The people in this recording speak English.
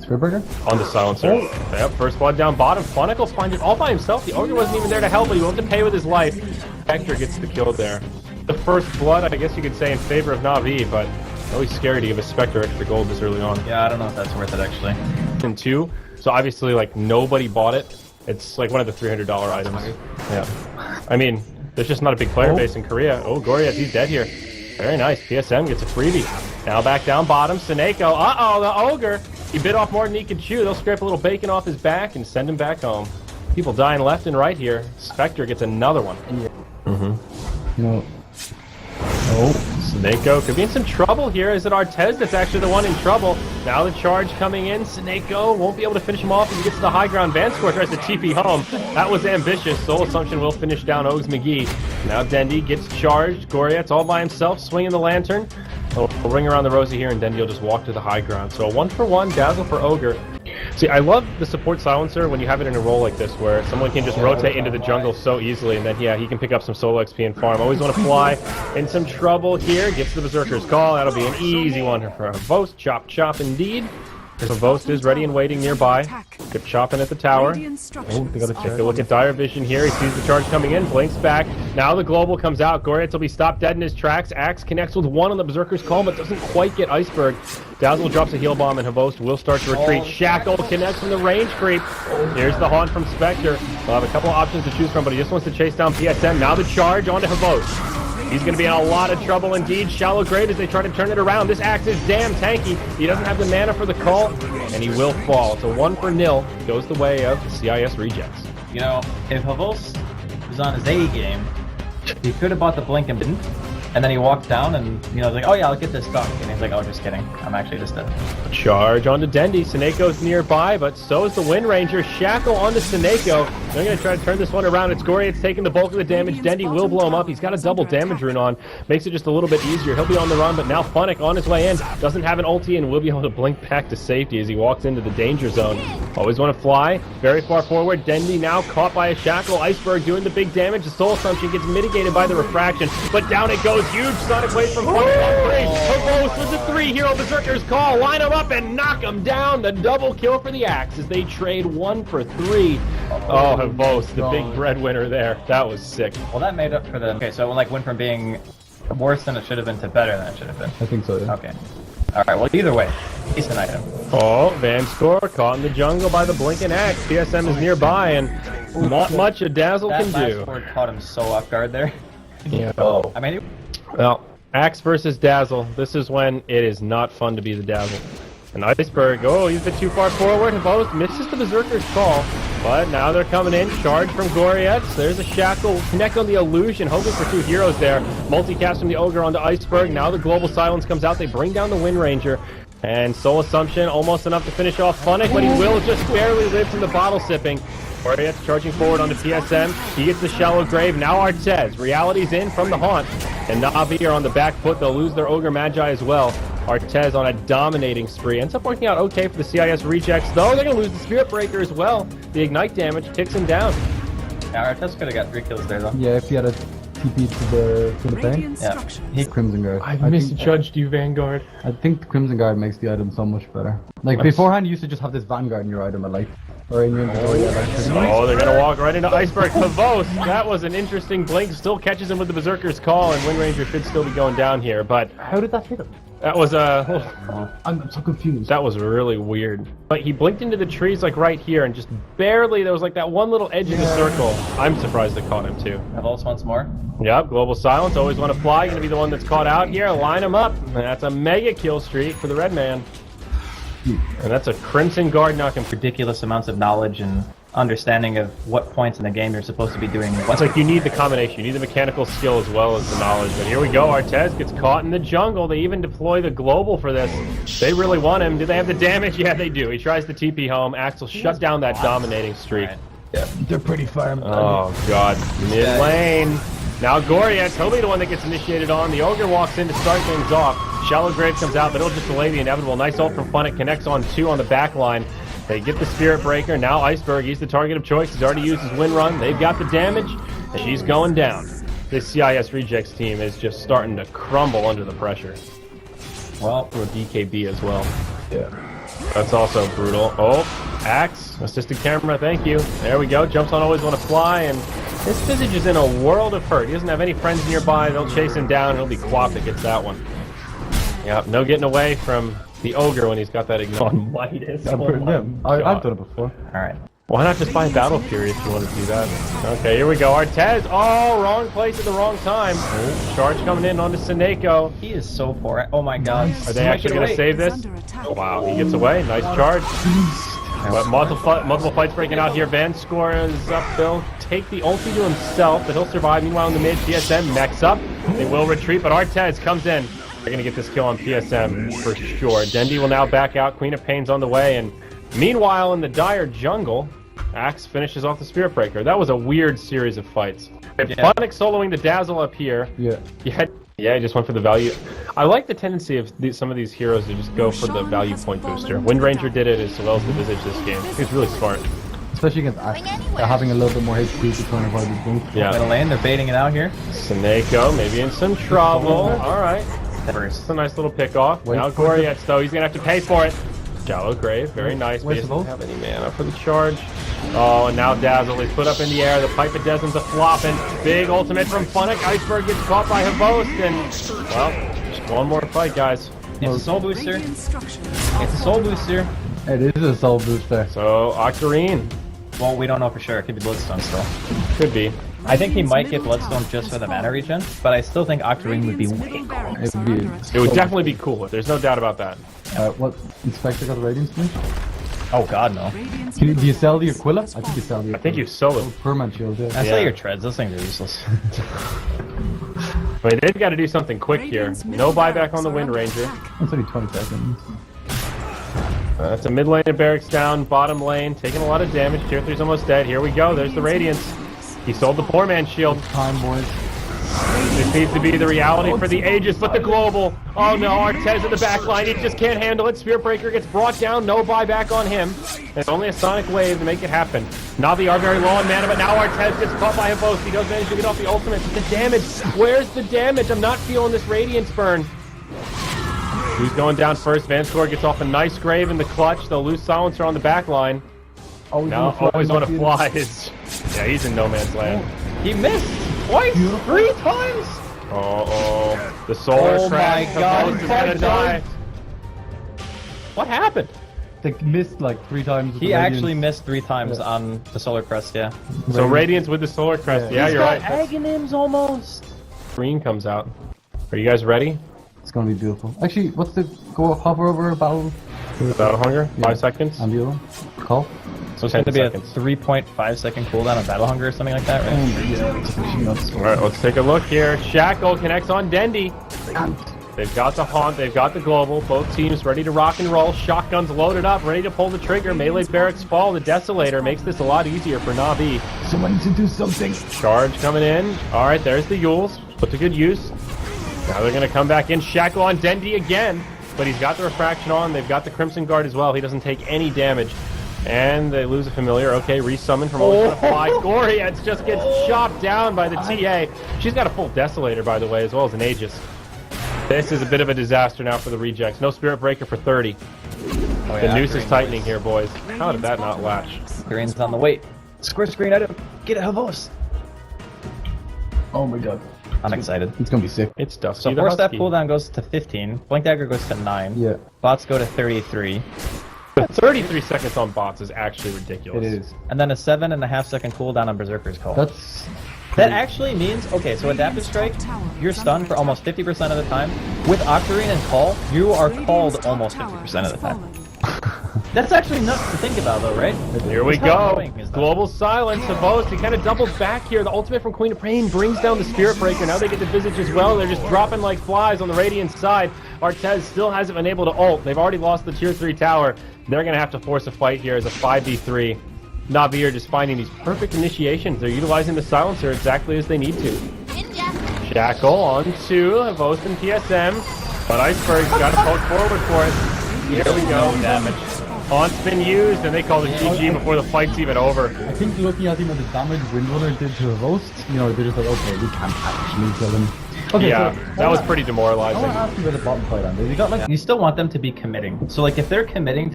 Spearburger? On the silencer. Oh. Yep, first blood down bottom. Funnick will find it all by himself. The Ogre wasn't even there to help, but he willing to pay with his life. Hector gets the kill there. The first blood, I guess you could say, in favor of Na'Vi, but always scary to give a Spectre extra gold this early on. Yeah, I don't know if that's worth it, actually. And 2, so obviously, like, nobody bought it. It's like one of the $300 items. Yeah. I mean, there's just not a big player base in Korea. Oh, Goriet, he's dead here. Very nice. PSM gets a freebie. Now back down bottom. Seneko. Uh-oh, the Ogre. He bit off more than he could chew. They'll scrape a little bacon off his back and send him back home. People dying left and right here. Spectre gets another one. You know. Oh. Seneko could be in some trouble here. Is it Artez that's actually the one in trouble? Now the charge coming in. Seneko won't be able to finish him off as he gets to the high ground. Vanscore tries to TP home. That was ambitious. Soul Assumption will finish down Ogs McGee. Now Dendy gets charged. Goriet's all by himself, swinging the lantern. We'll ring around the rosy here, and Dendy will just walk to the high ground. So a 1-for-1, Dazzle for Ogre. See, I love the support silencer when you have it in a role like this, where someone can just rotate into the jungle so easily, and then, yeah, he can pick up some solo XP and farm. Always want to fly in some trouble here. Gets the Berserker's Call. That'll be an easy one for Vost. Chop, chop, indeed. So Vost is ready and waiting nearby. Good chopping at the tower. Oh, they gotta take a look at Dire Vision here. He sees the charge coming in, blinks back. Now the global comes out. Goriet will be stopped dead in his tracks. Axe connects with one on the Berserker's Call, but doesn't quite get Iceberg. Dazzle drops a heal bomb, and Havost will start to retreat. Shackle connects from the range creep. Here's the haunt from Spectre. He'll have a couple of options to choose from, but he just wants to chase down PSM. Now the charge onto Havost. He's going to be in a lot of trouble indeed. Shallow grave as they try to turn it around. This Axe is damn tanky. He doesn't have the mana for the call, and he will fall. It's a 1-for-0. Goes the way of the CIS rejects. You know, if Havost was on his A game, he could have bought the blink and didn't. And then he walked down and, you know, like, oh yeah, I'll get this dunk. And he's like, oh, just kidding. I'm actually just a... Charge onto Dendy. Seneko's nearby, but so is the Wind Ranger. Shackle onto Seneko. They're going to try to turn this one around. It's Goriet's taking the bulk of the damage. Dendy will blow him up. He's got a double damage rune on. Makes it just a little bit easier. He'll be on the run, but now Funnick on his way in. Doesn't have an ulti and will be able to blink back to safety as he walks into the danger zone. Always want to fly. Very far forward. Dendy now caught by a Shackle. Iceberg doing the big damage. The Soul Assumption gets mitigated by the refraction, but down it goes. Huge Sonic Wave from Funnick on 3. Havost with the 3 Hero Berserker's Call. Line him up and knock him down. The double kill for the Axe as they trade 1 for 3. Oh, Havost, the big breadwinner there. That was sick. Well, that made up for the... Okay, so it like went from being worse than it should have been to better than it should have been. I think so, yeah. Okay. Alright, well, either way, decent item. Oh, Vanscore caught in the jungle by the blinking Axe. PSM is nearby, and not much a Dazzle can do. That last caught him so off guard there. Yeah. Oh. I mean... Well, Axe versus Dazzle. This is when it is not fun to be the Dazzle. And Iceberg, oh, he's a bit too far forward. Havost misses the Berserker's Call. But now they're coming in. Charge from Goriet. There's a Shackle. Connect on the Illusion. Hoping for 2 heroes there. Multicast from the Ogre onto Iceberg. Now the Global Silence comes out. They bring down the Wind Ranger. And Soul Assumption almost enough to finish off Funnick, but he will just barely live from the bottle sipping. Goriet's charging forward onto PSM. He gets the Shallow Grave. Now Artez. Reality's in from the Haunt. And Na'Vi are on the back foot. They'll lose their Ogre Magi as well. Artez on a dominating spree. Ends up working out okay for the CIS rejects, though they're going to lose the Spirit Breaker as well. The Ignite damage ticks him down. Yeah, Artez could have got 3 kills there, though. Yeah, if he had a TP to the plane. Yeah. He's Crimson Guard. I misjudged you, Vanguard. I think Crimson Guard makes the item so much better. Like, beforehand, you used to just have this Vanguard in your item, I like. Or in your inventory. Oh, they're going to walk right into Iceberg. Havost, that was an interesting blink. Still catches him with the Berserker's Call, and Wind Ranger should still be going down here, but... How did that hit him? That was I'm so confused. That was really weird. But he blinked into the trees like right here, and just barely, there was like that one little edge of the circle. I'm surprised they caught him too. Havost once more. Yep, Global Silence, always want to fly. Gonna be the one that's caught out here. Line him up. And that's a mega kill streak for the red man. And that's a Crimson Guard knocking Ridiculous amounts of knowledge and understanding of what points in the game you're supposed to be doing. It's like you need the combination. You need the mechanical skill as well as the knowledge. But here we go. Artez gets caught in the jungle. They even deploy the global for this. They really want him. Do they have the damage? Yeah, they do. He tries to TP home. Axel shut down that dominating streak. Right. Yeah, they're pretty fire. Oh, God. Mid lane. Now Goriet, he'll be the one that gets initiated on. The Ogre walks in to start things off. Shallow Grave comes out, but it'll just delay the inevitable. Nice ult from Funnick. Connects on 2 on the back line. They get the Spirit Breaker. Now Iceberg, he's the target of choice. He's already used his Wind Run. They've got the damage, and she's going down. This CIS Rejects team is just starting to crumble under the pressure. Well, for DKB as well. Yeah. That's also brutal. Oh, Axe, assisted camera, thank you. There we go, jumps on always want to fly, and this Visage is in a world of hurt. He doesn't have any friends nearby, they'll chase him down, and it'll be Quap that gets that one. Yep, no getting away from the Ogre when he's got that ignore. Midas. I've done it before. Alright. Why not just buy Battle Fury if you want to do that? Okay, here we go. Artez. Oh, wrong place at the wrong time. Charge coming in onto Seneko. He is so poor. Oh my god. Are they actually going to save this? Wow, he gets away. Nice charge. But multiple fights breaking out here. Van Score is up. They'll take the ulti to himself, but he'll survive. Meanwhile, in the mid, PSM mechs up. They will retreat, but Artez comes in. They're going to get this kill on PSM for sure. Dendi will now back out. Queen of Pain's on the way, and meanwhile, in the dire jungle, Axe finishes off the Spirit Breaker. That was a weird series of fights. Funnick soloing the Dazzle up here. Yeah, he just went for the value. I like the tendency of some of these heroes to just go for the value point booster. Wind Ranger did it as well as the Visage this game. He's really smart. Especially against Axe. They're having a little bit more HP to try and avoid these boosts. Yeah. Middle lane, they're baiting it out here. Seneko, maybe in some trouble. Alright. It's a nice little pick off. Now Gorietz, though, he's going to have to pay for it. Shallow Grave, very nice, but he doesn't have any mana for the charge. Oh, and now Dazzle is put up in the air. The Pipe of Desmond's a flopping. Big ultimate from Funnick. Iceberg gets caught by Havost, and, well, just one more fight, guys. It's a soul booster. It's a soul booster. It is a soul booster. So, Octarine. Well, we don't know for sure. It could be Bloodstone still. Could be. I think he might get Bloodstone just for the mana regen, but I still think Octarine would be way cool. It would definitely be cool. There's no doubt about that. What? Inspector got the Radiance Blink? Oh god, no. Do you sell the Aquila? I think you sell the Aquila. I think you sold it. Permanent shield, yeah. I sell your treads. Those things are useless. Wait, they've got to do something quick here. No buyback on the Wind Ranger. It's only 20 seconds. That's a mid lane of Barracks down, bottom lane, taking a lot of damage. Tier 3's almost dead. Here we go. There's the Radiance. He sold the poor man's shield. Time, boys. This needs to be the reality for the Aegis, but the global. Oh no, Artez in the back line. He just can't handle it. Spirit Breaker gets brought down. No buyback on him. There's only a Sonic Wave to make it happen. Navi are very low on mana, but now Artez gets caught by him both. He does manage to get off the ultimate. But the damage. Where's the damage? I'm not feeling this Radiance burn. Who's going down first? Vanscore gets off a nice grave in the clutch. They'll lose Silencer on the back line. Now, always want to fly. Yeah, he's in no man's land. He missed twice, 3 times. The solar crash. My god, is gonna die. What happened? They missed like 3 times. He actually missed 3 times on the Solar Crest, yeah. So Radiance with the Solar Crest. Yeah, you're right. Aghanims almost. Green comes out. Are you guys ready? It's gonna be beautiful. Actually, what's the hover over battle? Battle Hunger? 5 seconds? And the other one? Call? So it's going to be a 3.5 second cooldown on Battle Hunger or something like that, right? Alright, let's take a look here. Shackle connects on Dendi. They've got the Haunt, they've got the Global. Both teams ready to rock and roll. Shotguns loaded up, ready to pull the trigger. Melee Barracks fall. The Desolator makes this a lot easier for Na'Vi. Someone needs to do something. Charge coming in. Alright, there's the Yules. Put to good use. Now they're going to come back in. Shackle on Dendi again. But he's got the Refraction on. They've got the Crimson Guard as well. He doesn't take any damage. And they lose a familiar. Okay, resummon from always gonna fly. Gorietz just gets chopped down by the TA. She's got a full Desolator, by the way, as well as an Aegis. This is a bit of a disaster now for the rejects. No Spirit Breaker for 30. The noose is tightening here, boys. How did that not latch? Green's on the wait. Square screen item. Get a Havos. Oh my god. I'm excited. It's gonna be sick. It's tough. So 4-step cooldown goes to 15. Blink Dagger goes to 9. Yeah. Bots go to 33. 33 seconds on bots is actually ridiculous. It is. And then a 7.5 second cooldown on Berserker's Call. That actually means, okay, so Adaptive Strike, you're stunned for almost 50% of the time. With Octarine and Call, you are called almost 50% of the time. That's actually nuts to think about, though, right? Here we go. Global Silence. Savos, he kind of doubles back here. The ultimate from Queen of Pain brings down the Spirit Breaker. Now they get the Visage as well. They're just dropping like flies on the Radiant side. Artez still hasn't been able to ult. They've already lost the Tier 3 tower. They're going to have to force a fight here as a 5v3. Na'Vi are just finding these perfect initiations. They're utilizing the Silencer exactly as they need to. Shackle on to Vost and TSM. But Iceberg's got to poke forward for it. Here we go. Damage. Haunt's been used, and they call it GG before the fight's even over. I think looking at him at the damage Windrunner did to a Roast, you know, they're just like, okay, we can't actually kill him. Okay, yeah, so, that was pretty demoralizing. I want to ask you about the bottom fight on. They got like You still want them to be committing. So like if they're committing